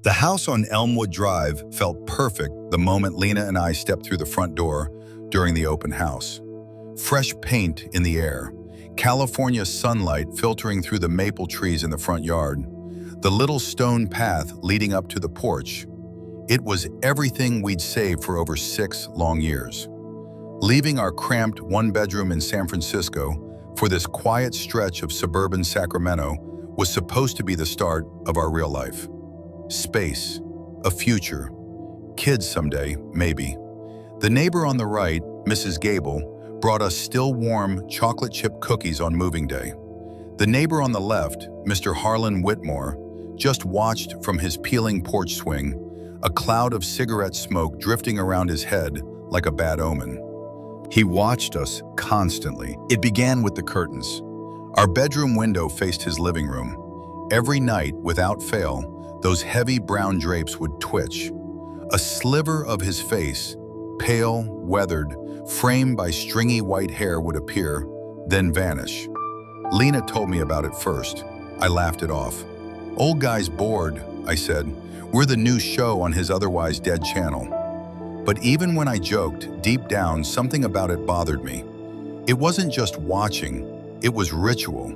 The house on Elmwood Drive felt perfect the moment Lena and I stepped through the front door during the open house. Fresh paint in the air, California sunlight filtering through the maple trees in the front yard, the little stone path leading up to the porch. It was everything we'd saved for over 6 long years. Leaving our cramped one-bedroom in San Francisco for this quiet stretch of suburban Sacramento was supposed to be the start of our real life. Space, a future, kids someday, maybe. The neighbor on the right, Mrs. Gable, brought us still warm chocolate chip cookies on moving day. The neighbor on the left, Mr. Harlan Whitmore, just watched from his peeling porch swing, a cloud of cigarette smoke drifting around his head like a bad omen. He watched us constantly. It began with the curtains. Our bedroom window faced his living room. Every night, without fail, those heavy brown drapes would twitch. A sliver of his face, pale, weathered, framed by stringy white hair, would appear, then vanish. Lena told me about it first. I laughed it off. "Old guy's bored," I said. "We're the new show on his otherwise dead channel." But even when I joked, deep down, something about it bothered me. It wasn't just watching, it was ritual,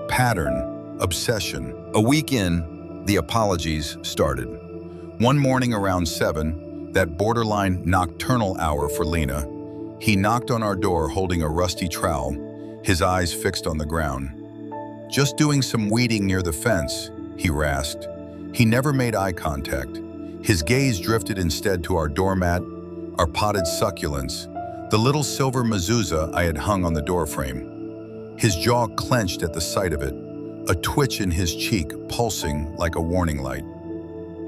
pattern, obsession. A week in, the apologies started. One morning around 7, that borderline nocturnal hour for Lena, he knocked on our door holding a rusty trowel, his eyes fixed on the ground. "Just doing some weeding near the fence," he rasped. He never made eye contact. His gaze drifted instead to our doormat, our potted succulents, the little silver mezuzah I had hung on the doorframe. His jaw clenched at the sight of it, a twitch in his cheek pulsing like a warning light.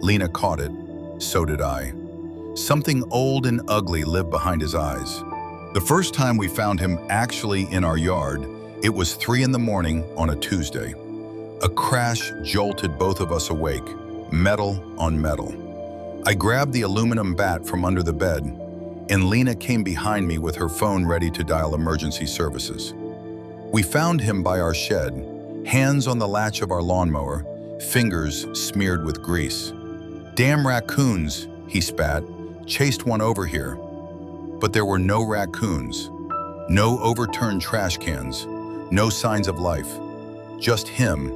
Lena caught it, so did I. Something old and ugly lived behind his eyes. The first time we found him actually in our yard, it was 3 in the morning on a Tuesday. A crash jolted both of us awake, metal on metal. I grabbed the aluminum bat from under the bed, and Lena came behind me with her phone ready to dial emergency services. We found him by our shed, hands on the latch of our lawnmower, fingers smeared with grease. "Damn raccoons," he spat, "chased one over here." But there were no raccoons, no overturned trash cans, no signs of life. Just him,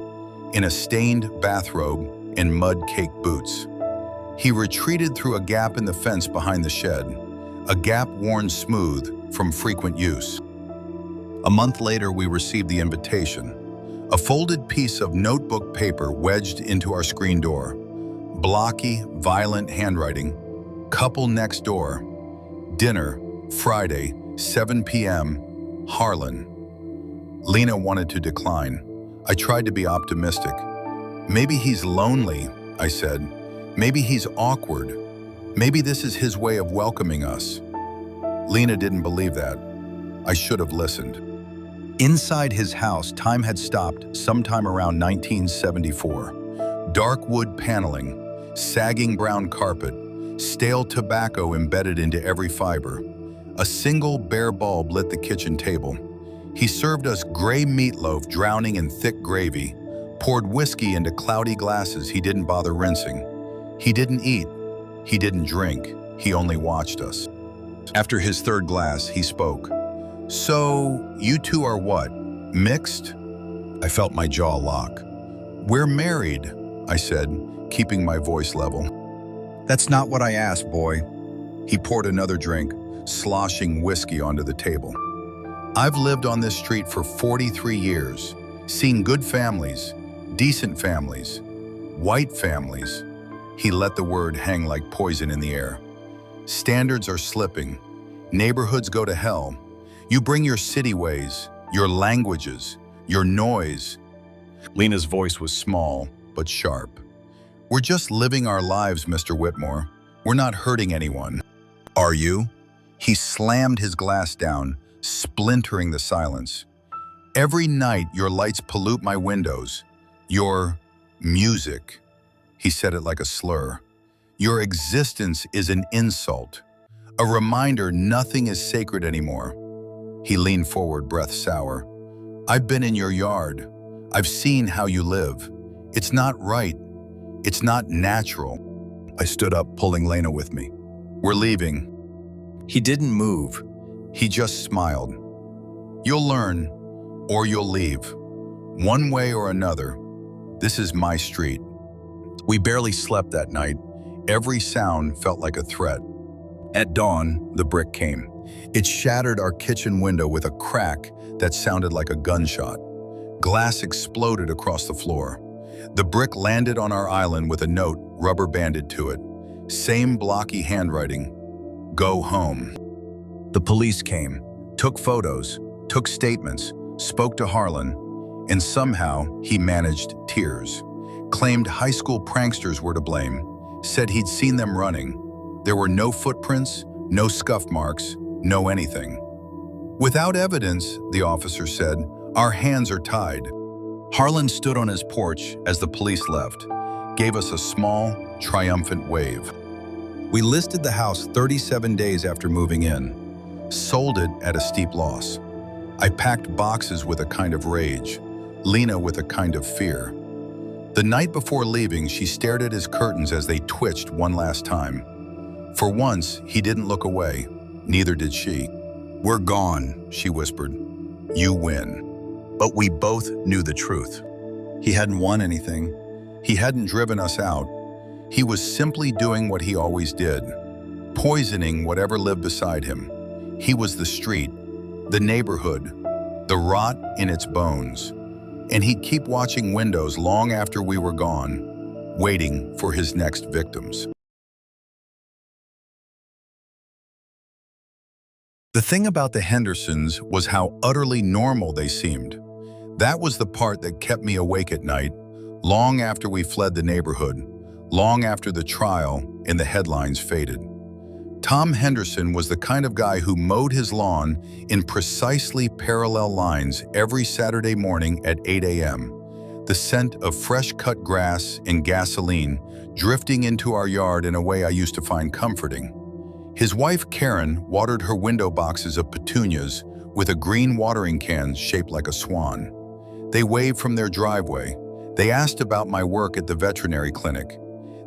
in a stained bathrobe and mud-caked boots. He retreated through a gap in the fence behind the shed, a gap worn smooth from frequent use. A month later, we received the invitation. A folded piece of notebook paper wedged into our screen door. Blocky, violent handwriting. "Couple next door. Dinner, Friday, 7 p.m. Harlan." Lena wanted to decline. I tried to be optimistic. "Maybe he's lonely," I said. "Maybe he's awkward. Maybe this is his way of welcoming us." Lena didn't believe that. I should have listened. Inside his house, time had stopped sometime around 1974. Dark wood paneling, sagging brown carpet, stale tobacco embedded into every fiber. A single bare bulb lit the kitchen table. He served us gray meatloaf drowning in thick gravy, poured whiskey into cloudy glasses he didn't bother rinsing. He didn't eat, he didn't drink, he only watched us. After his 3rd glass, he spoke. "So, you two are what, mixed?" I felt my jaw lock. "We're married," I said, keeping my voice level. "That's not what I asked, boy." He poured another drink, sloshing whiskey onto the table. "I've lived on this street for 43 years, seen good families, decent families, white families." He let the word hang like poison in the air. "Standards are slipping. Neighborhoods go to hell. You bring your city ways, your languages, your noise." Lena's voice was small, but sharp. "We're just living our lives, Mr. Whitmore. We're not hurting anyone." "Are you?" He slammed his glass down, splintering the silence. "Every night your lights pollute my windows. Your music." He said it like a slur. "Your existence is an insult. A reminder nothing is sacred anymore." He leaned forward, breath sour. "I've been in your yard. I've seen how you live. It's not right. It's not natural." I stood up, pulling Lena with me. We're leaving. He didn't move. He just smiled. You'll learn, or you'll leave. One way or another. This is my street. We barely slept that night. Every sound felt like a threat. At dawn, the brick came. It shattered our kitchen window with a crack that sounded like a gunshot. Glass exploded across the floor. The brick landed on our island with a note rubber banded to it. Same blocky handwriting. Go home. The police came, took photos, took statements, spoke to Harlan, and somehow he managed tears. Claimed high school pranksters were to blame, said he'd seen them running. There were no footprints, no scuff marks, no anything. Without evidence, the officer said, our hands are tied. Harlan stood on his porch as the police left, gave us a small, triumphant wave. We listed the house 37 days after moving in, sold it at a steep loss. I packed boxes with a kind of rage, Lena with a kind of fear. The night before leaving, she stared at his curtains as they twitched one last time. For once, he didn't look away, neither did she. We're gone, she whispered. You win. But we both knew the truth. He hadn't won anything. He hadn't driven us out. He was simply doing what he always did, poisoning whatever lived beside him. He was the street, the neighborhood, the rot in its bones. And he'd keep watching windows long after we were gone, waiting for his next victims. The thing about the Hendersons was how utterly normal they seemed. That was the part that kept me awake at night, long after we fled the neighborhood, long after the trial and the headlines faded. Tom Henderson was the kind of guy who mowed his lawn in precisely parallel lines every Saturday morning at 8 a.m. The scent of fresh-cut grass and gasoline drifting into our yard in a way I used to find comforting. His wife, Karen, watered her window boxes of petunias with a green watering can shaped like a swan. They waved from their driveway. They asked about my work at the veterinary clinic.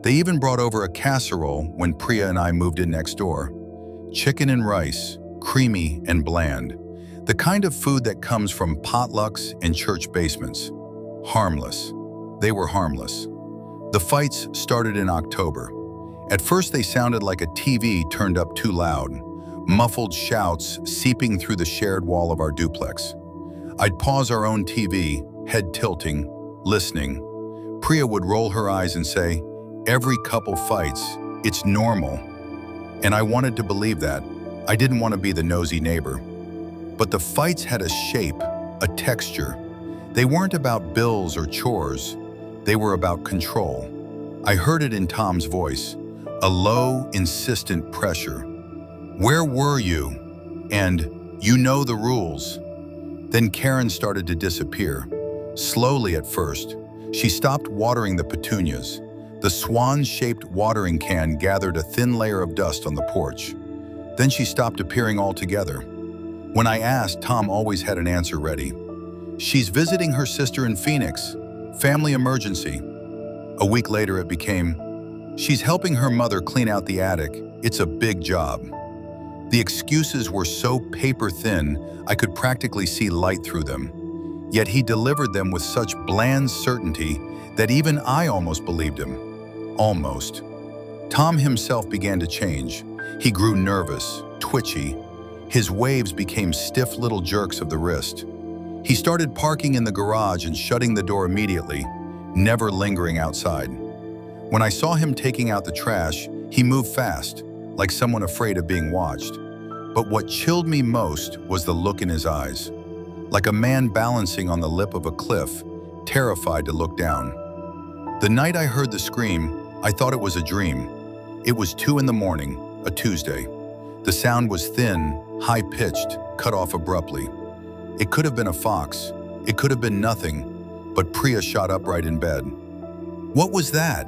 They even brought over a casserole when Priya and I moved in next door. Chicken and rice, creamy and bland. The kind of food that comes from potlucks and church basements. Harmless. They were harmless. The fights started in October. At first they sounded like a TV turned up too loud, muffled shouts seeping through the shared wall of our duplex. I'd pause our own TV, head tilting, listening. Priya would roll her eyes and say, every couple fights, it's normal. And I wanted to believe that. I didn't want to be the nosy neighbor. But the fights had a shape, a texture. They weren't about bills or chores. They were about control. I heard it in Tom's voice, a low, insistent pressure. Where were you? And you know the rules. Then Karen started to disappear. Slowly at first. She stopped watering the petunias. The swan-shaped watering can gathered a thin layer of dust on the porch. Then she stopped appearing altogether. When I asked, Tom always had an answer ready. She's visiting her sister in Phoenix. Family emergency. A week later it became, she's helping her mother clean out the attic. It's a big job. The excuses were so paper-thin, I could practically see light through them. Yet he delivered them with such bland certainty that even I almost believed him. Almost. Tom himself began to change. He grew nervous, twitchy. His waves became stiff little jerks of the wrist. He started parking in the garage and shutting the door immediately, never lingering outside. When I saw him taking out the trash, he moved fast, like someone afraid of being watched. But what chilled me most was the look in his eyes, like a man balancing on the lip of a cliff, terrified to look down. The night I heard the scream, I thought it was a dream. It was 2 a.m, a Tuesday. The sound was thin, high-pitched, cut off abruptly. It could have been a fox. It could have been nothing, but Priya shot upright in bed. What was that?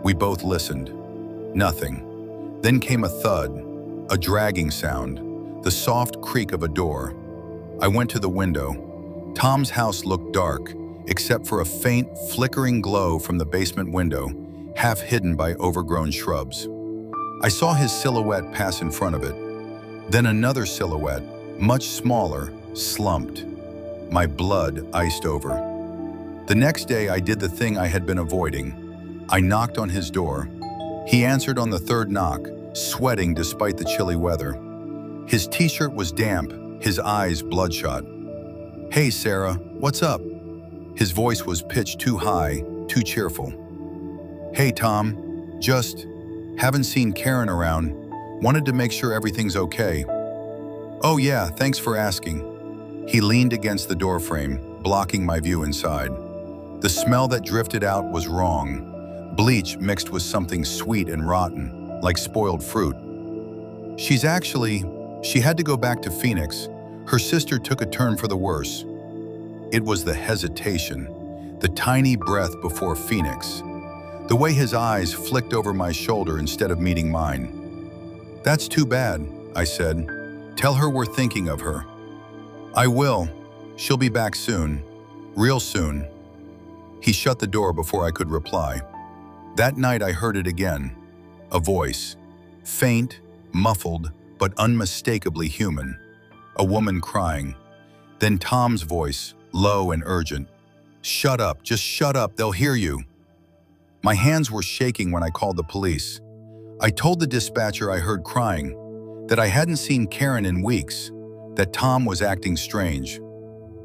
We both listened. Nothing. Then came a thud, a dragging sound, the soft creak of a door. I went to the window. Tom's house looked dark, except for a faint, flickering glow from the basement window, half hidden by overgrown shrubs. I saw his silhouette pass in front of it. Then another silhouette, much smaller, slumped. My blood iced over. The next day, I did the thing I had been avoiding. I knocked on his door. He answered on the third knock, sweating despite the chilly weather. His t-shirt was damp, his eyes bloodshot. "Hey, Sarah, what's up?" His voice was pitched too high, too cheerful. "Hey, Tom, just haven't seen Karen around. Wanted to make sure everything's okay." "Oh yeah, thanks for asking." He leaned against the doorframe, blocking my view inside. The smell that drifted out was wrong. Bleach mixed with something sweet and rotten, like spoiled fruit. She had to go back to Phoenix. Her sister took a turn for the worse. It was the hesitation, the tiny breath before Phoenix, the way his eyes flicked over my shoulder instead of meeting mine. "That's too bad," I said. "Tell her we're thinking of her." "I will. She'll be back soon. Real soon." He shut the door before I could reply. That night I heard it again. A voice. Faint, muffled, but unmistakably human. A woman crying. Then Tom's voice, low and urgent. "Shut up, just shut up, they'll hear you." My hands were shaking when I called the police. I told the dispatcher I heard crying, that I hadn't seen Karen in weeks, that Tom was acting strange.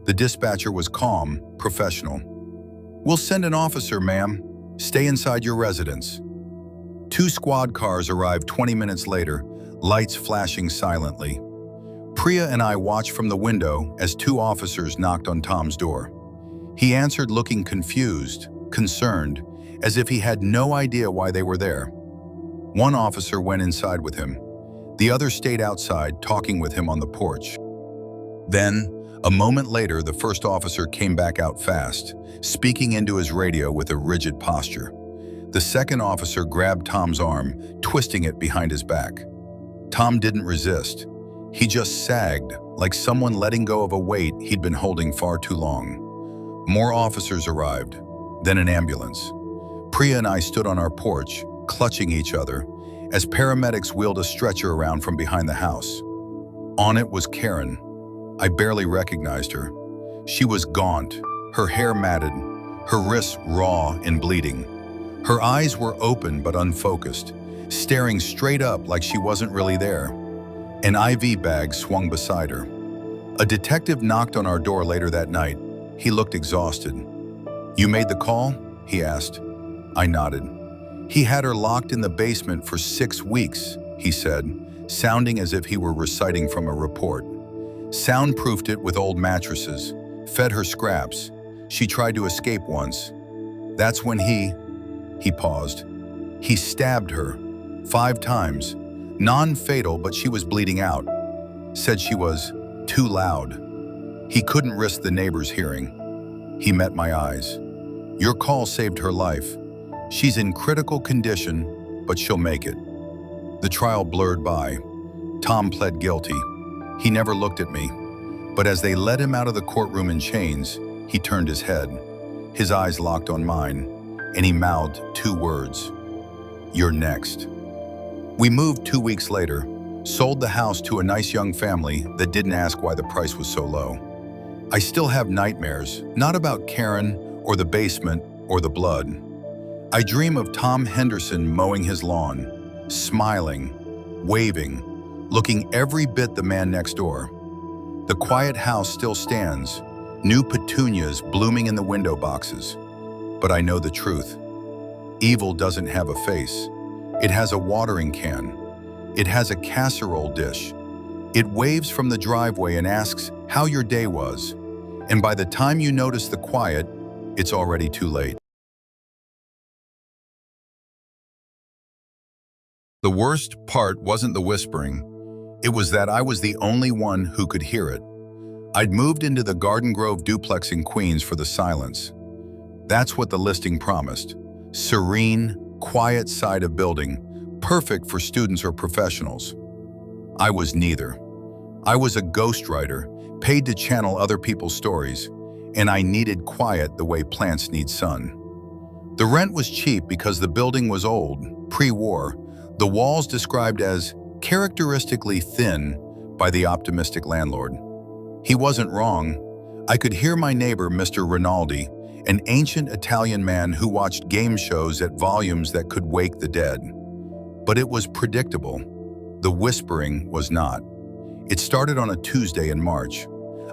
The dispatcher was calm, professional. "We'll send an officer, ma'am. Stay inside your residence." 2 squad cars arrived 20 minutes later, lights flashing silently. Priya and I watched from the window as 2 officers knocked on Tom's door. He answered looking confused, concerned, as if he had no idea why they were there. One officer went inside with him. The other stayed outside, talking with him on the porch. Then, a moment later, the first officer came back out fast, speaking into his radio with a rigid posture. The second officer grabbed Tom's arm, twisting it behind his back. Tom didn't resist. He just sagged, like someone letting go of a weight he'd been holding far too long. More officers arrived, then an ambulance. Priya and I stood on our porch, clutching each other, as paramedics wheeled a stretcher around from behind the house. On it was Karen. I barely recognized her. She was gaunt, her hair matted, her wrists raw and bleeding. Her eyes were open but unfocused, staring straight up like she wasn't really there. An IV bag swung beside her. A detective knocked on our door later that night. He looked exhausted. "You made the call?" he asked. I nodded. "He had her locked in the basement for 6 weeks, he said, sounding as if he were reciting from a report. Soundproofed it with old mattresses, fed her scraps. She tried to escape once. That's when he paused. He stabbed her 5 times, non-fatal, but she was bleeding out. Said she was too loud. He couldn't risk the neighbors hearing. He met my eyes. Your call saved her life. She's in critical condition, but she'll make it." The trial blurred by. Tom pled guilty. He never looked at me, but as they led him out of the courtroom in chains, he turned his head. His eyes locked on mine, and he mouthed 2 words. "You're next." We moved 2 weeks later, sold the house to a nice young family that didn't ask why the price was so low. I still have nightmares, not about Karen or the basement or the blood. I dream of Tom Henderson mowing his lawn, smiling, waving, looking every bit the man next door. The quiet house still stands, new petunias blooming in the window boxes. But I know the truth. Evil doesn't have a face. It has a watering can. It has a casserole dish. It waves from the driveway and asks how your day was. And by the time you notice the quiet, it's already too late. The worst part wasn't the whispering. It was that I was the only one who could hear it. I'd moved into the Garden Grove duplex in Queens for the silence. That's what the listing promised. Serene, quiet side of building, perfect for students or professionals. I was neither. I was a ghostwriter, paid to channel other people's stories, and I needed quiet the way plants need sun. The rent was cheap because the building was old, pre-war, the walls described as characteristically thin by the optimistic landlord. He wasn't wrong. I could hear my neighbor, Mr. Rinaldi, an ancient Italian man who watched game shows at volumes that could wake the dead. But it was predictable. The whispering was not. It started on a Tuesday in March.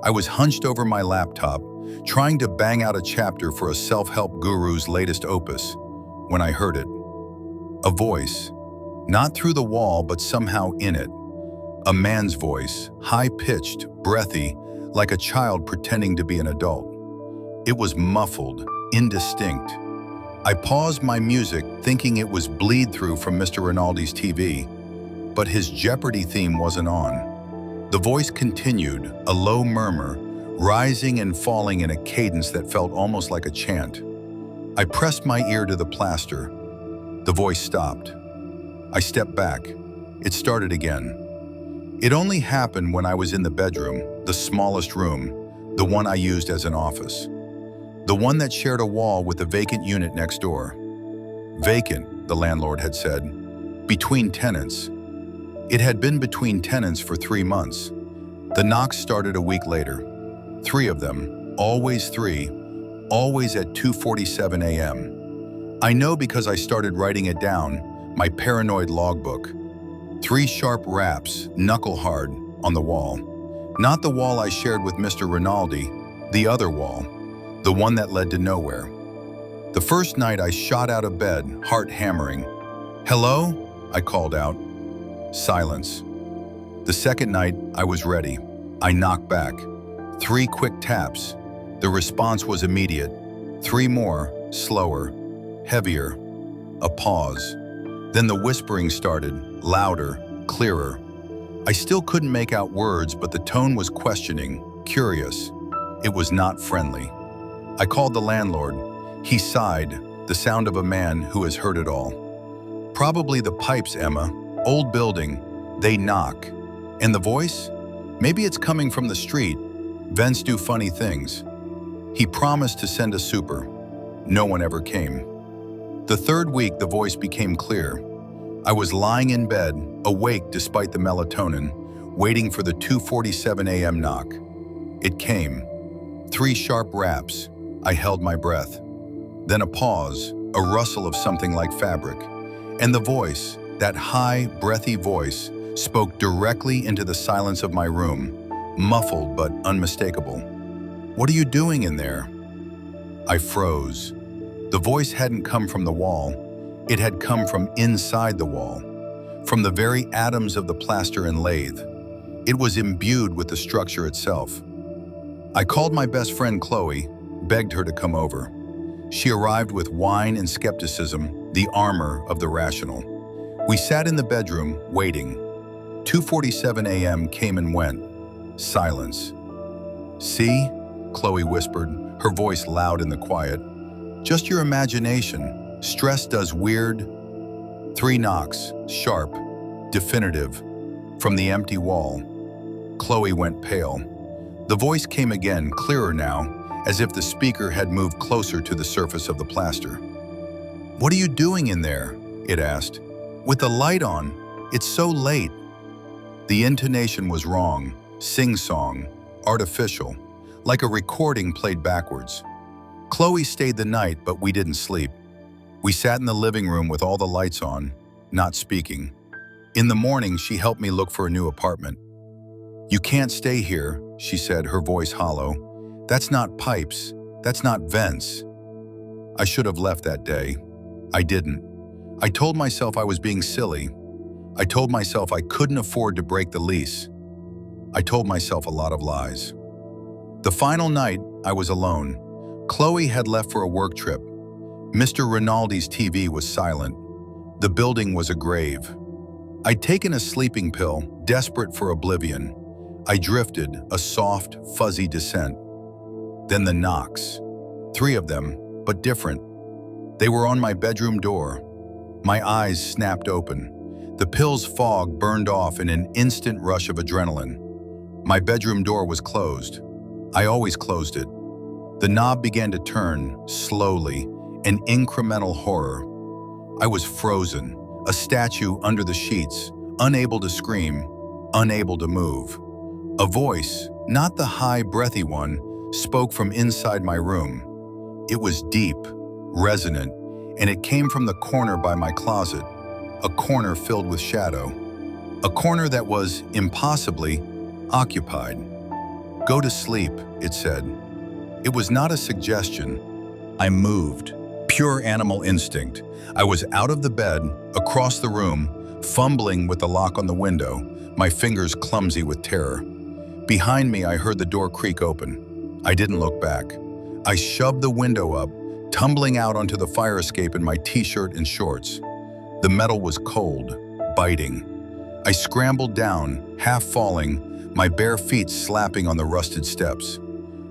I was hunched over my laptop, trying to bang out a chapter for a self-help guru's latest opus, when I heard it. A voice, not through the wall but somehow in it. A man's voice, high-pitched, breathy, like a child pretending to be an adult. It was muffled, indistinct. I paused my music, thinking it was bleed-through from Mr. Rinaldi's TV, but his Jeopardy theme wasn't on. The voice continued, a low murmur, rising and falling in a cadence that felt almost like a chant. I pressed my ear to the plaster. The voice stopped. I stepped back. It started again. It only happened when I was in the bedroom, the smallest room, the one I used as an office. The one that shared a wall with the vacant unit next door. Vacant, the landlord had said. Between tenants. It had been between tenants for 3 months. The knocks started a week later. 3 of them, always 3, always at 2:47 a.m. I know because I started writing it down, my paranoid logbook. 3 sharp raps, knuckle hard, on the wall. Not the wall I shared with Mr. Rinaldi, the other wall, the one that led to nowhere. The first night I shot out of bed, heart hammering. "Hello?" I called out. Silence. The second night, I was ready. I knocked back. 3 quick taps. The response was immediate. 3 more, slower, heavier. A pause. Then the whispering started, louder, clearer. I still couldn't make out words, but the tone was questioning, curious. It was not friendly. I called the landlord. He sighed, the sound of a man who has heard it all. "Probably the pipes, Emma. Old building. They knock." And the voice? "Maybe it's coming from the street. Vents do funny things." He promised to send a super. No one ever came. The third week, the voice became clear. I was lying in bed, awake despite the melatonin, waiting for the 2:47 a.m. knock. It came. 3 sharp raps. I held my breath. Then a pause, a rustle of something like fabric. And the voice, that high, breathy voice, spoke directly into the silence of my room, muffled but unmistakable. "What are you doing in there?" I froze. The voice hadn't come from the wall. It had come from inside the wall, from the very atoms of the plaster and lathe. It was imbued with the structure itself. I called my best friend Chloe, begged her to come over. She arrived with wine and skepticism, the armor of the rational. We sat in the bedroom, waiting. 2:47 a.m. came and went. Silence. "See?" Chloe whispered, her voice loud in the quiet. "Just your imagination. Stress does weird." 3 knocks, sharp, definitive, from the empty wall. Chloe went pale. The voice came again, clearer now, as if the speaker had moved closer to the surface of the plaster. "What are you doing in there?" it asked. "With the light on. It's so late." The intonation was wrong, sing-song, artificial, like a recording played backwards. Chloe stayed the night, but we didn't sleep. We sat in the living room with all the lights on, not speaking. In the morning, she helped me look for a new apartment. "You can't stay here," she said, her voice hollow. "That's not pipes. That's not vents." I should have left that day. I didn't. I told myself I was being silly. I told myself I couldn't afford to break the lease. I told myself a lot of lies. The final night, I was alone. Chloe had left for a work trip. Mr. Rinaldi's TV was silent. The building was a grave. I'd taken a sleeping pill, desperate for oblivion. I drifted, a soft, fuzzy descent. Then the knocks. 3 of them, but different. They were on my bedroom door. My eyes snapped open. The pill's fog burned off in an instant rush of adrenaline. My bedroom door was closed. I always closed it. The knob began to turn, slowly, an incremental horror. I was frozen, a statue under the sheets, unable to scream, unable to move. A voice, not the high, breathy one, spoke from inside my room. It was deep, resonant, and it came from the corner by my closet, a corner filled with shadow, a corner that was, impossibly, occupied. "Go to sleep," it said. It was not a suggestion. I moved. Pure animal instinct. I was out of the bed, across the room, fumbling with the lock on the window, my fingers clumsy with terror. Behind me, I heard the door creak open. I didn't look back. I shoved the window up, tumbling out onto the fire escape in my t-shirt and shorts. The metal was cold, biting. I scrambled down, half falling, my bare feet slapping on the rusted steps.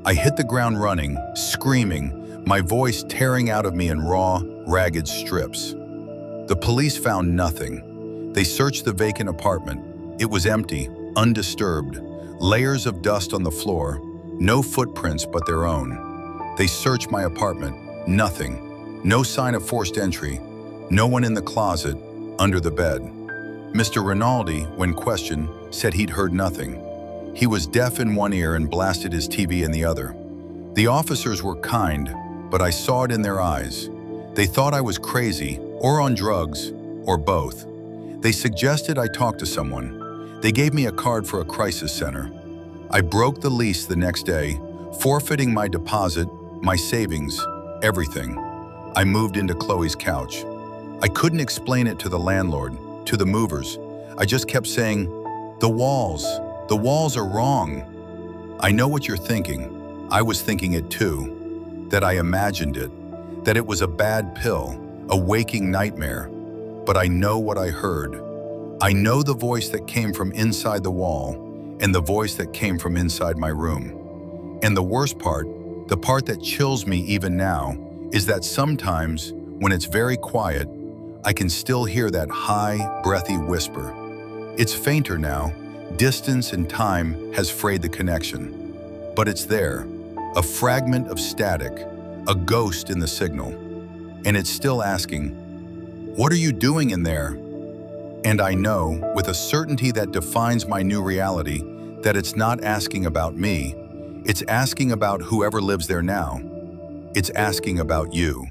I hit the ground running, screaming, my voice tearing out of me in raw, ragged strips. The police found nothing. They searched the vacant apartment. It was empty, undisturbed, layers of dust on the floor, no footprints but their own. They searched my apartment, nothing, no sign of forced entry, no one in the closet, under the bed. Mr. Rinaldi, when questioned, said he'd heard nothing. He was deaf in one ear and blasted his TV in the other. The officers were kind, but I saw it in their eyes. They thought I was crazy, or on drugs, or both. They suggested I talk to someone. They gave me a card for a crisis center. I broke the lease the next day, forfeiting my deposit, my savings, everything. I moved into Chloe's couch. I couldn't explain it to the landlord, to the movers. I just kept saying, the walls are wrong. I know what you're thinking. I was thinking it too. That I imagined it, that it was a bad pill, a waking nightmare. But I know what I heard. I know the voice that came from inside the wall and the voice that came from inside my room. And the worst part, the part that chills me even now, is that sometimes, when it's very quiet, I can still hear that high, breathy whisper. It's fainter now. Distance and time has frayed the connection. But it's there. A fragment of static, a ghost in the signal. And it's still asking, "What are you doing in there?" And I know, with a certainty that defines my new reality, that it's not asking about me. It's asking about whoever lives there now. It's asking about you.